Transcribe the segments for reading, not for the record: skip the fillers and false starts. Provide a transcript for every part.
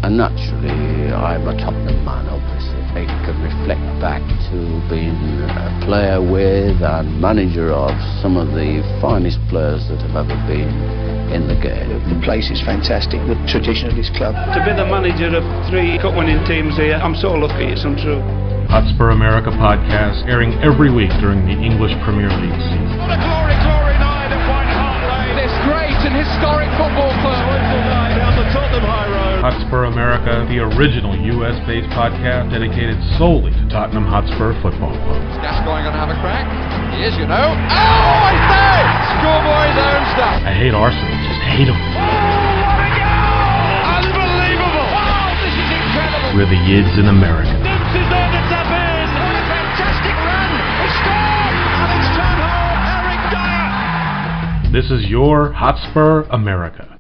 And naturally, I'm a Tottenham man, obviously. I can reflect back to being a player with and manager of some of the finest players that have ever been in the game. The place is fantastic, the tradition of this club. To be the manager of 3 cup-winning teams here, I'm so lucky, it's untrue. Hotspur America Podcast, airing every week during the English Premier League season. What a glory, glory night at White Hart Lane. This great and historic football club. Down the Tottenham High Road. Hotspur America, the original US-based podcast dedicated solely to Tottenham Hotspur Football Club. Gascoigne going to have a crack. He is, you know. Oh, I say! Schoolboy's own stuff. I hate Arsenal, just hate them. Oh, what a goal! Unbelievable! Wow, this is incredible. We're the Yids in America. This is on the tap in. What a fantastic run. He scored! And it's turned home. Eric Dier. This is your Hotspur America.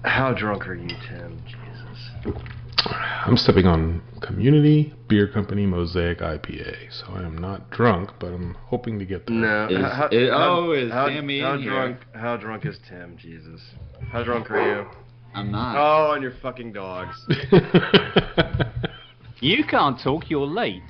How drunk are you, Tim? Jesus. I'm sipping on Community Beer Company Mosaic IPA, so I am not drunk, but I'm hoping to get there. No. Is Sammy in here? How drunk is Tim? Jesus. How drunk are you? I'm not. Oh, and your fucking dogs. You can't talk. You're late.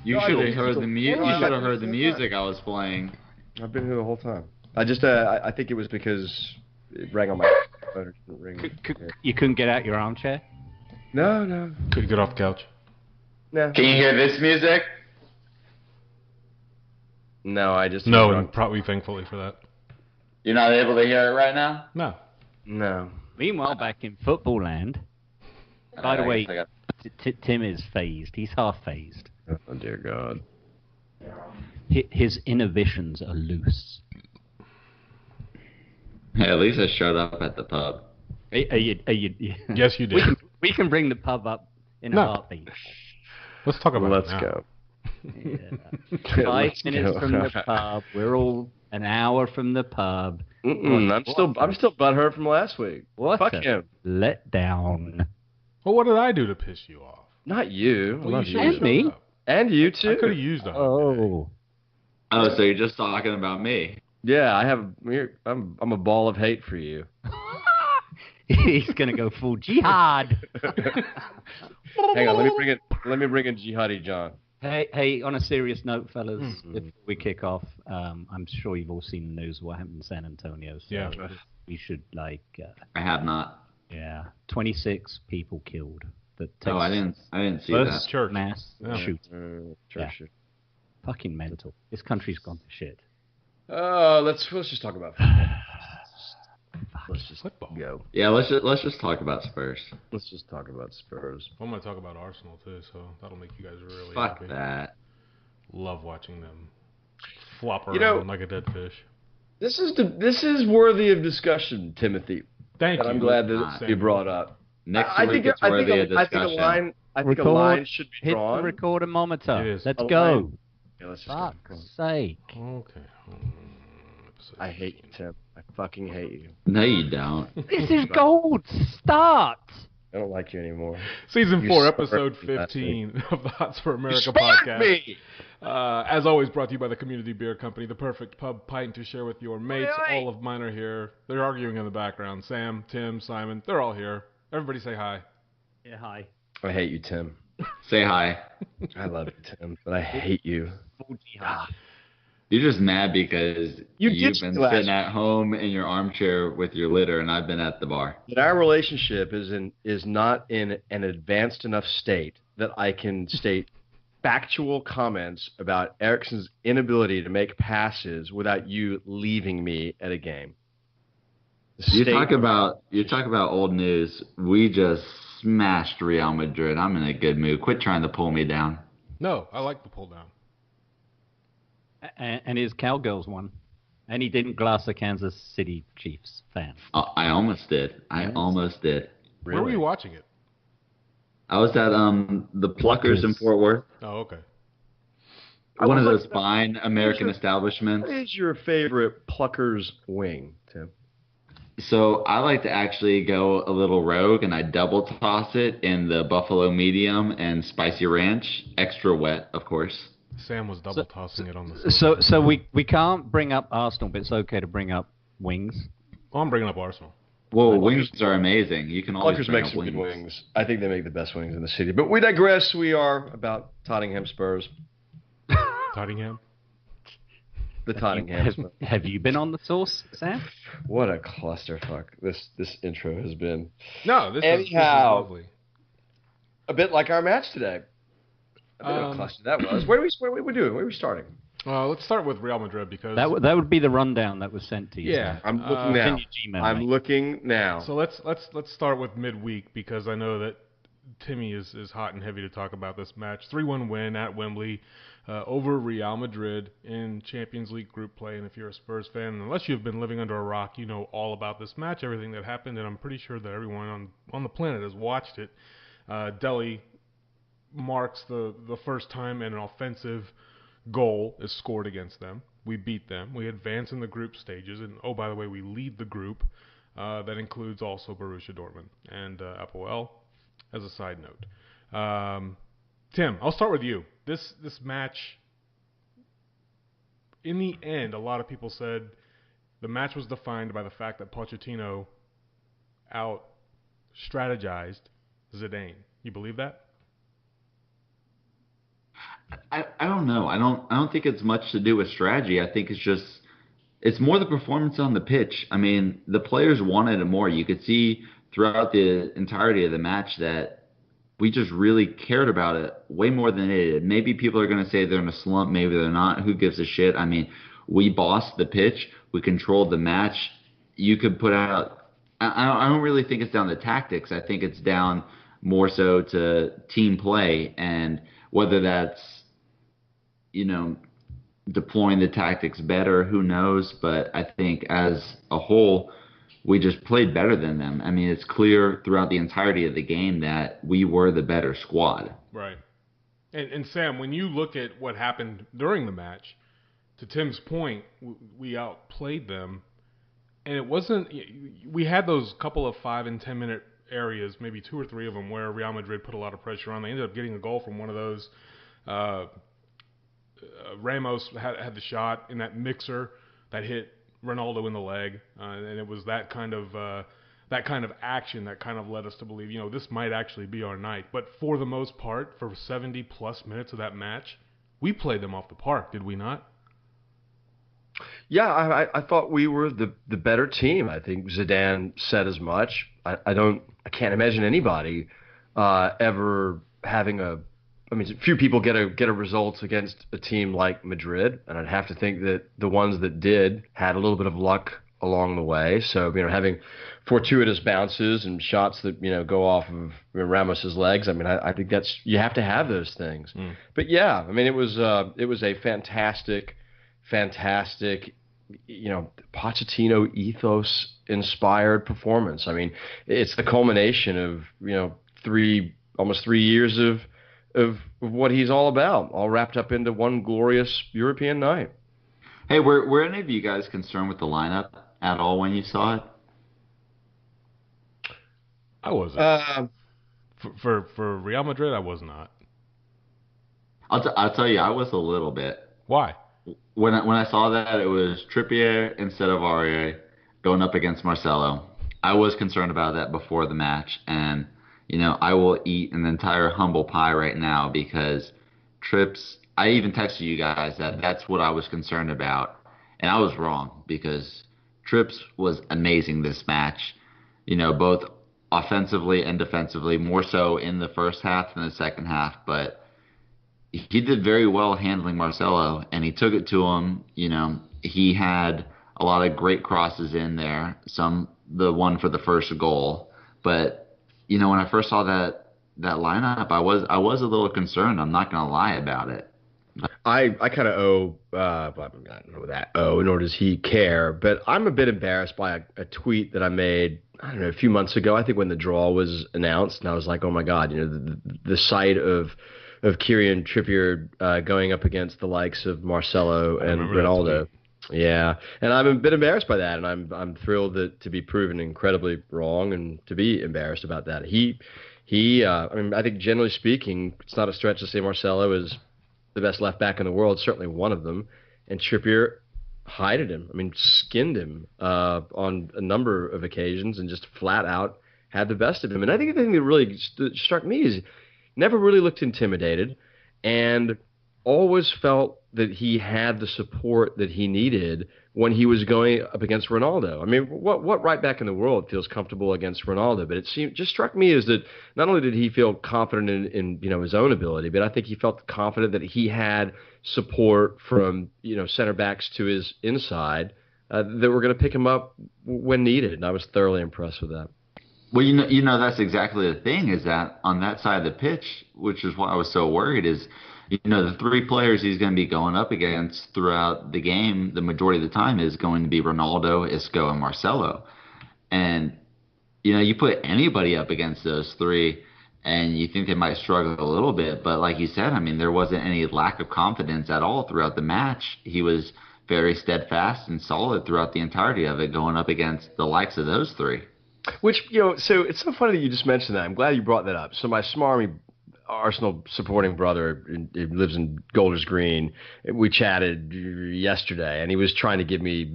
You should have heard the music. You should have heard the music I was playing. I've been here the whole time. I just, I think it was because it rang on my phone. You couldn't get out your armchair? No. Could get off the couch. No. Can you hear this music? No, I just. No, and probably thankfully for that. You're not able to hear it right now? No. Meanwhile, back in football land, by the way, Tim is phased. He's half phased. Oh, dear God. His inhibitions are loose. Hey, at least I showed up at the pub. Are you, Yes, you did. We can bring the pub up in a heartbeat. Let's talk about Let's it now. go. Yeah. 5 minutes from the pub. We're all an hour from the pub. I'm still butthurt from last week. What Fuck a him. letdown. Well, what did I do to piss you off? Not you. I Well, love you you. should've And me. showed up. And you too. I could have used that. Oh. Oh, so you're just talking about me? Yeah, I'm a ball of hate for you. He's gonna go full jihad. Hang on, let me bring in Jihadi John. Hey, on a serious note, fellas, if we kick off, I'm sure you've all seen the news of what happened in San Antonio. So Yeah. we should I have not. 26 people killed. Oh, I didn't see First that. Church. mass shoot. Church. Fucking mental. This country's gone to shit. Let's just talk about football. Let's just Football. go. Yeah, let's just talk about Spurs. Let's just talk about Spurs. I'm going to talk about Arsenal, too, so that'll make you guys really Fuck happy. that. Love watching them flop around like a dead fish. This is worthy of discussion, Timothy. Thank you. I'm glad that you brought up. Next week it's worthy of discussion. I think a line should be Hit drawn. the recordometer. It is. Let's A go. line. Yeah, let's just go. Fuck's sake. Okay. I hate you, Tim. I fucking hate you. No, you don't. This is gold. Start. I don't like you anymore. Season You 4, spurned episode me last 15 of the Hotspur America You Podcast. spurned me! As always, brought to you by the Community Beer Company, the perfect pub pint to share with your mates. Oi, oi. All of mine are here. They're arguing in the background. Sam, Tim, Simon, they're all here. Everybody say hi. Yeah, hi. I hate you, Tim. Say hi. I love you, Tim, but I hate you. Full jihad. You're just mad because you've ditched been me last sitting at home in your armchair with your litter, and I've been at the bar. That our relationship is not in an advanced enough state that I can state factual comments about Eriksen's inability to make passes without you leaving me at a game. You talk about old news. We just smashed Real Madrid. I'm in a good mood. Quit trying to pull me down. No, I like the pull down. And his Cowgirls won. And he didn't glass a Kansas City Chiefs fan. I almost did. Almost did. Where were you watching it? I was at the Pluckers in Fort Worth. Oh, okay. One of those fine American establishments. What is your favorite Pluckers wing, Tim? So I like to actually go a little rogue, and I double toss it in the buffalo medium and spicy ranch, extra wet, of course. Sam was double tossing it on the So we can't bring up Arsenal, but it's okay to bring up wings. Well, I'm bringing up Arsenal. Well, wings are amazing. You can always Clunkers bring make up some good wings. wings. I think they make the best wings in the city. But we digress. We are about Tottenham Spurs. Tottenham. The Tottenham Spurs. Have you been on the sauce, Sam? What a clusterfuck this intro has been. No, this is lovely. A bit like our match today. A bit of a cluster that was. Where are we doing? Where are we starting? Let's start with Real Madrid because that would be the rundown that was sent to you. Yeah, I'm looking now. Gmail, I'm looking now. So let's start with midweek because I know that Timmy is hot and heavy to talk about this match. 3-1 win at Wembley over Real Madrid in Champions League group play. And if you're a Spurs fan, unless you've been living under a rock, you know all about this match, everything that happened, and I'm pretty sure that everyone on the planet has watched it. Dele marks the first time an offensive goal is scored against them. We beat them. We advance in the group stages, and oh, by the way, we lead the group. That includes also Borussia Dortmund and Apoel. As a side note, Tim, I'll start with you. This match, in the end, a lot of people said the match was defined by the fact that Pochettino out-strategized Zidane. You believe that? I don't know. I don't think it's much to do with strategy. I think it's more the performance on the pitch. I mean, the players wanted it more. You could see throughout the entirety of the match that we just really cared about it way more than they did. Maybe people are going to say they're in a slump. Maybe they're not. Who gives a shit? I mean, we bossed the pitch. We controlled the match. You could put out – I don't really think it's down to tactics. I think it's down more so to team play, and whether that's, deploying the tactics better, who knows? But I think as a whole, we just played better than them. I mean, it's clear throughout the entirety of the game that we were the better squad. Right. And Sam, when you look at what happened during the match, to Tim's point, we outplayed them. And it wasn't – we had those couple of 5 and 10 minute areas, maybe 2 or 3 of them, where Real Madrid put a lot of pressure on. They ended up getting a goal from one of those. Ramos had the shot in that mixer that hit Ronaldo in the leg, and it was that kind of action that kind of led us to believe, this might actually be our night. But for the most part, for 70 plus minutes of that match, we played them off the park, did we not? Yeah, I thought we were the better team. I think Zidane said as much. I can't imagine anybody ever having few people get a result against a team like Madrid, and I'd have to think that the ones that did had a little bit of luck along the way. So, having fortuitous bounces and shots that, go off of Ramos's legs. I think you have to have those things. But yeah, it was a fantastic, Pochettino ethos inspired performance. It's the culmination of, almost 3 years of what he's all about, all wrapped up into one glorious European night. Hey, were any of you guys concerned with the lineup at all when you saw it? I wasn't. For Real Madrid, I was not. I'll tell you, I was a little bit. Why? When I saw that it was Trippier instead of Aurier going up against Marcelo, I was concerned about that before the match, and I will eat an entire humble pie right now because Trips, I even texted you guys that that's what I was concerned about. And I was wrong because Trips was amazing this match, both offensively and defensively, more so in the first half than the second half. But he did very well handling Marcelo, and he took it to him. He had a lot of great crosses in there, the one for the first goal. But when I first saw that lineup, I was a little concerned. I'm not going to lie about it. I kind of owe, I don't know that nor does he care, but I'm a bit embarrassed by a tweet that I made, a few months ago, I think when the draw was announced, and I was like, oh my God, the sight of Kieran Trippier going up against the likes of Marcelo and Ronaldo. Yeah, and I'm a bit embarrassed by that, and I'm thrilled to be proven incredibly wrong and to be embarrassed about that. I think generally speaking, it's not a stretch to say Marcelo is the best left back in the world, certainly one of them, and Trippier hided him. I mean, skinned him on a number of occasions and just flat out had the best of him. And I think the thing that really struck me is he never really looked intimidated and always felt that he had the support that he needed when he was going up against Ronaldo. I mean, what right back in the world feels comfortable against Ronaldo? But just struck me as that not only did he feel confident in his own ability, but I think he felt confident that he had support from center backs to his inside that were going to pick him up when needed. And I was thoroughly impressed with that. Well, that's exactly the thing, is that on that side of the pitch, which is why I was so worried, is the three players he's going to be going up against throughout the game, the majority of the time, is going to be Ronaldo, Isco, and Marcelo. And, you put anybody up against those three, and you think they might struggle a little bit. But like you said, I mean, there wasn't any lack of confidence at all throughout the match. He was very steadfast and solid throughout the entirety of it, going up against the likes of those three. Which, so it's so funny that you just mentioned that. I'm glad you brought that up. So my smarmy Arsenal supporting brother lives in Golders Green. We chatted yesterday, and he was trying to give me,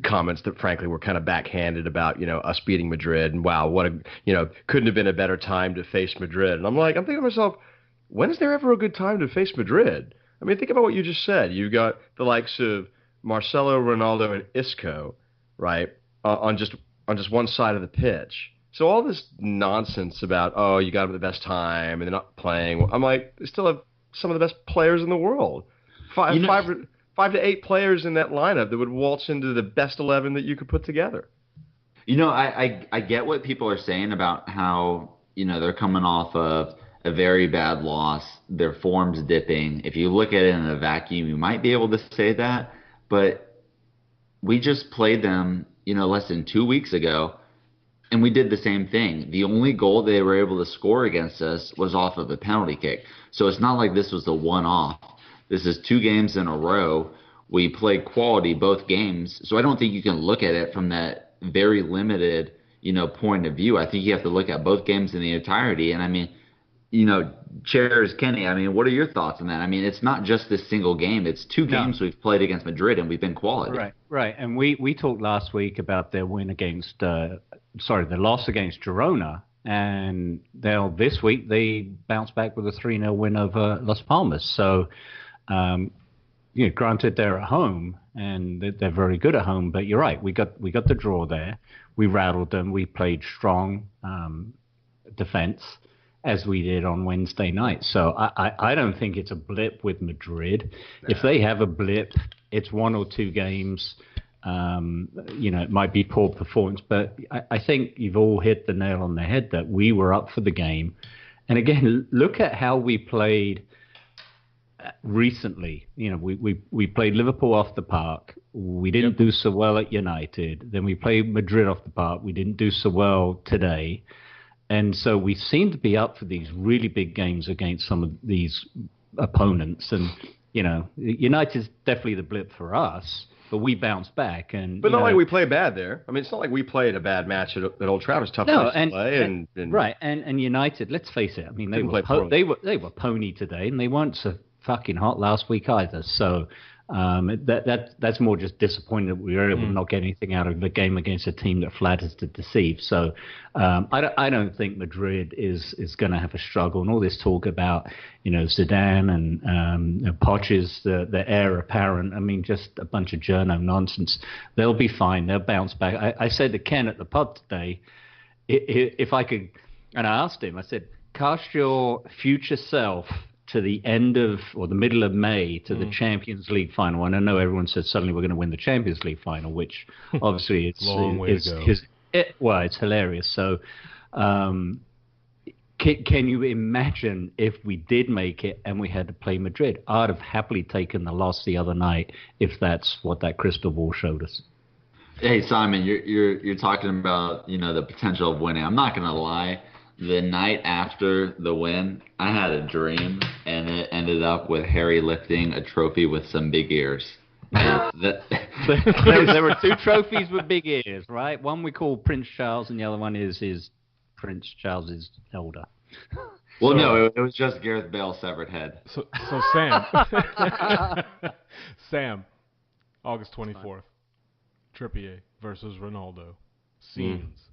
comments that frankly were kind of backhanded about, us beating Madrid. And wow, couldn't have been a better time to face Madrid. And I'm thinking to myself, when is there ever a good time to face Madrid? I mean, think about what you just said. You've got the likes of Marcelo, Ronaldo, and Isco, right, on just one side of the pitch. So all this nonsense about, you got them at the best time and they're not playing. I'm like, they still have some of the best players in the world. Five to eight players in that lineup that would waltz into the best 11 that you could put together. I get what people are saying about how, they're coming off of a very bad loss. Their form's dipping. If you look at it in a vacuum, you might be able to say that. But we just played them, less than 2 weeks ago. And we did the same thing. The only goal they were able to score against us was off of a penalty kick. So it's not like this was a one-off. This is 2 games in a row. We played quality both games. So I don't think you can look at it from that very limited, point of view. I think you have to look at both games in the entirety. And I mean, Chairs Kenny, I mean, what are your thoughts on that? I mean, it's not just this single game. It's 2 games we've played against Madrid, and we've been quality. Right. And we talked last week about their win against, the loss against Girona. And this week they bounced back with a 3-0 win over Las Palmas. So, granted they're at home, and they're very good at home. But you're right, we got the draw there. We rattled them. We played strong defense, as we did on Wednesday night. So I don't think it's a blip with Madrid. No. If they have a blip, it's 1 or 2 games. It might be poor performance, but I think you've all hit the nail on the head that we were up for the game. And again, look at how we played recently. We played Liverpool off the park. We didn't do so well at United. Then we played Madrid off the park. We didn't do so well today. And so we seem to be up for these really big games against some of these opponents. And, United's definitely the blip for us, but we bounced back. But not like we play bad there. I mean, it's not like we played a bad match at Old Trafford. Tough place to play. Right. And United, let's face it, I mean, they were pony today, and they weren't so fucking hot last week either. So that's more just disappointing that we were able to not get anything out of the game against a team that flatters to deceive. So I don't think Madrid is going to have a struggle. And all this talk about Zidane and Poch is the heir apparent. I mean, just a bunch of journo nonsense. They'll be fine. They'll bounce back. I said to Ken at the pub today, if I could, and I asked him, I said, cast your future self to the end of or the middle of May to the Champions League final. And I know everyone said suddenly we're going to win the Champions League final, which obviously it's it's hilarious. So can you imagine if we did make it and we had to play Madrid? I'd have happily taken the loss the other night if that's what that crystal ball showed us. Hey Simon, you're talking about the potential of winning. I'm not going to lie. The night after the win, I had a dream, and it ended up with Harry lifting a trophy with some big ears. There were 2 trophies with big ears, right? One we call Prince Charles, and the other one is Prince Charles's elder. Well, no, it was just Gareth Bale's severed head. So Sam, August 24th. Trippier versus Ronaldo. Scenes. ...